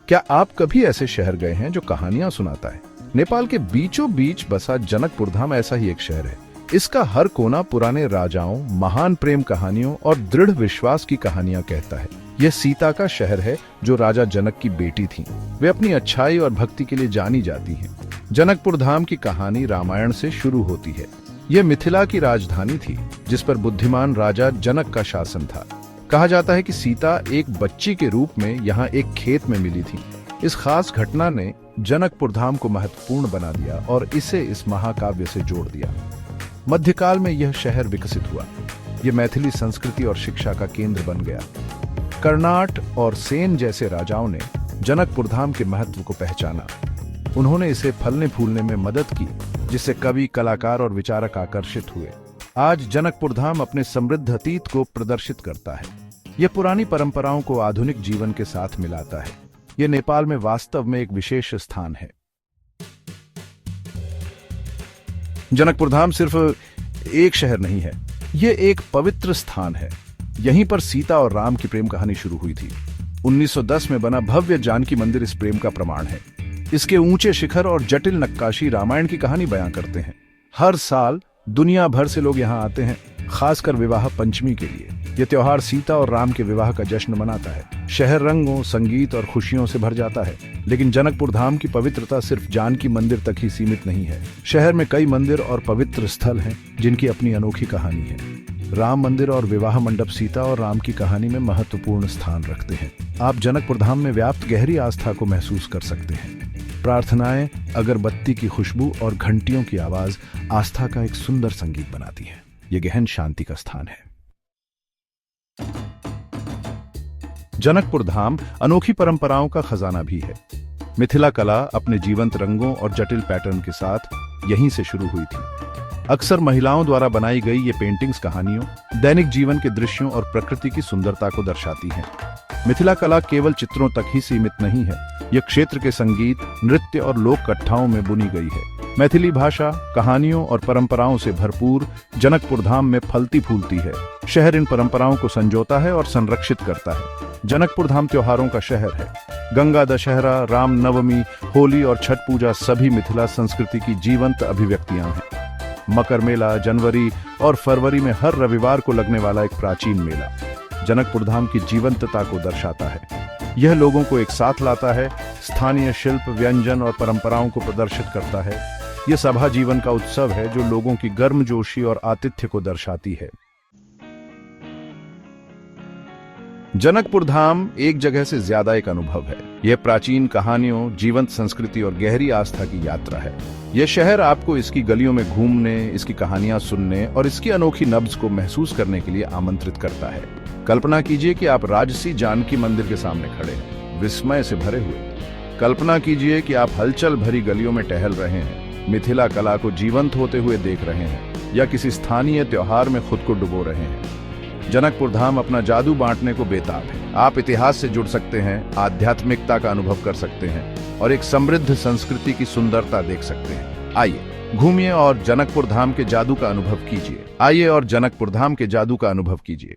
क्या आप कभी ऐसे शहर गए हैं जो कहानियां सुनाता है? नेपाल के बीचों बीच बसा जनकपुर धाम ऐसा ही एक शहर है। इसका हर कोना पुराने राजाओं, महान प्रेम कहानियों और दृढ़ विश्वास की कहानियां कहता है। यह सीता का शहर है जो राजा जनक की बेटी थी। वे अपनी अच्छाई और भक्ति के लिए जानी जाती हैं। जनकपुर धाम की कहानी रामायण से शुरू होती है। यह मिथिला की राजधानी थी जिस पर बुद्धिमान राजा जनक का शासन था। कहा जाता है कि सीता एक बच्ची के रूप में यहाँ एक खेत में मिली थी। इस खास घटना ने जनकपुर धाम को महत्वपूर्ण बना दिया और इसे इस महाकाव्य से जोड़ दिया। मध्यकाल में यह शहर विकसित हुआ। यह मैथिली संस्कृति और शिक्षा का केंद्र बन गया। कर्नाट और सेन जैसे राजाओं ने जनकपुर धाम के महत्व को पहचाना। उन्होंने इसे फलने फूलने में मदद की, जिससे कवि, कलाकार और विचारक आकर्षित हुए। आज जनकपुर धाम अपने समृद्ध अतीत को प्रदर्शित करता है। यह पुरानी परंपराओं को आधुनिक जीवन के साथ मिलाता है। यह नेपाल में वास्तव में एक विशेष स्थान है। जनकपुर धाम सिर्फ एक शहर नहीं है, यह एक पवित्र स्थान है। यहीं पर सीता और राम की प्रेम कहानी शुरू हुई थी। 1910 में बना भव्य जानकी मंदिर इस प्रेम का प्रमाण है। इसके ऊंचे शिखर और जटिल नक्काशी रामायण की कहानी बयां करते हैं। हर साल दुनिया भर से लोग यहाँ आते हैं, खासकर विवाह पंचमी के लिए। यह त्योहार सीता और राम के विवाह का जश्न मनाता है। शहर रंगों, संगीत और खुशियों से भर जाता है। लेकिन जनकपुर धाम की पवित्रता सिर्फ जानकी मंदिर तक ही सीमित नहीं है। शहर में कई मंदिर और पवित्र स्थल हैं जिनकी अपनी अनोखी कहानी है। राम मंदिर और विवाह मंडप सीता और राम की कहानी में महत्वपूर्ण स्थान रखते हैं। आप जनकपुर धाम में व्याप्त गहरी आस्था को महसूस कर सकते हैं। प्रार्थनाएं, अगरबत्ती की खुशबू और घंटियों की आवाज आस्था का एक सुंदर संगीत बनाती है। यह गहन शांति का स्थान है। जनकपुर धाम अनोखी परंपराओं का खजाना भी है। मिथिला कला अपने जीवंत रंगों और जटिल पैटर्न के साथ यहीं से शुरू हुई थी। अक्सर महिलाओं द्वारा बनाई गई ये पेंटिंग्स कहानियों, दैनिक जीवन के दृश्यों और प्रकृति की सुंदरता को दर्शाती हैं। मिथिला कला केवल चित्रों तक ही सीमित नहीं है। यह क्षेत्र के संगीत, नृत्य और लोक कथाओं में बुनी गई है। मैथिली भाषा, कहानियों और परंपराओं से भरपूर जनकपुर धाम में फलती फूलती है। शहर इन परंपराओं को संजोता है और संरक्षित करता है। जनकपुर धाम त्योहारों का शहर है। गंगा दशहरा, राम नवमी, होली और छठ पूजा सभी मिथिला संस्कृति की जीवंत अभिव्यक्तियां हैं। मकर मेला जनवरी और फरवरी में हर रविवार को लगने वाला एक प्राचीन मेला जनकपुर धाम की जीवंतता को दर्शाता है। यह लोगों को एक साथ लाता है, स्थानीय शिल्प, व्यंजन और परंपराओं को प्रदर्शित करता है। यह सभा जीवन का उत्सव है जो लोगों की गर्मजोशी और आतिथ्य को दर्शाती है। जनकपुर धाम एक जगह से ज्यादा एक अनुभव है। यह प्राचीन कहानियों, जीवंत संस्कृति और गहरी आस्था की यात्रा है। यह शहर आपको इसकी गलियों में घूमने, इसकी कहानियां सुनने और इसकी अनोखी नब्ज को महसूस करने के लिए आमंत्रित करता है। कल्पना कीजिए कि आप राजसी जानकी मंदिर के सामने खड़े हैं, विस्मय से भरे हुए। कल्पना कीजिए कि आप हलचल भरी गलियों में टहल रहे हैं, मिथिला कला को जीवंत होते हुए देख रहे हैं या किसी स्थानीय त्योहार में खुद को डुबो रहे हैं। जनकपुर धाम अपना जादू बांटने को बेताब है। आप इतिहास से जुड़ सकते हैं, आध्यात्मिकता का अनुभव कर सकते हैं और एक समृद्ध संस्कृति की सुंदरता देख सकते हैं। आइए घूमिए और जनकपुर धाम के जादू का अनुभव कीजिए।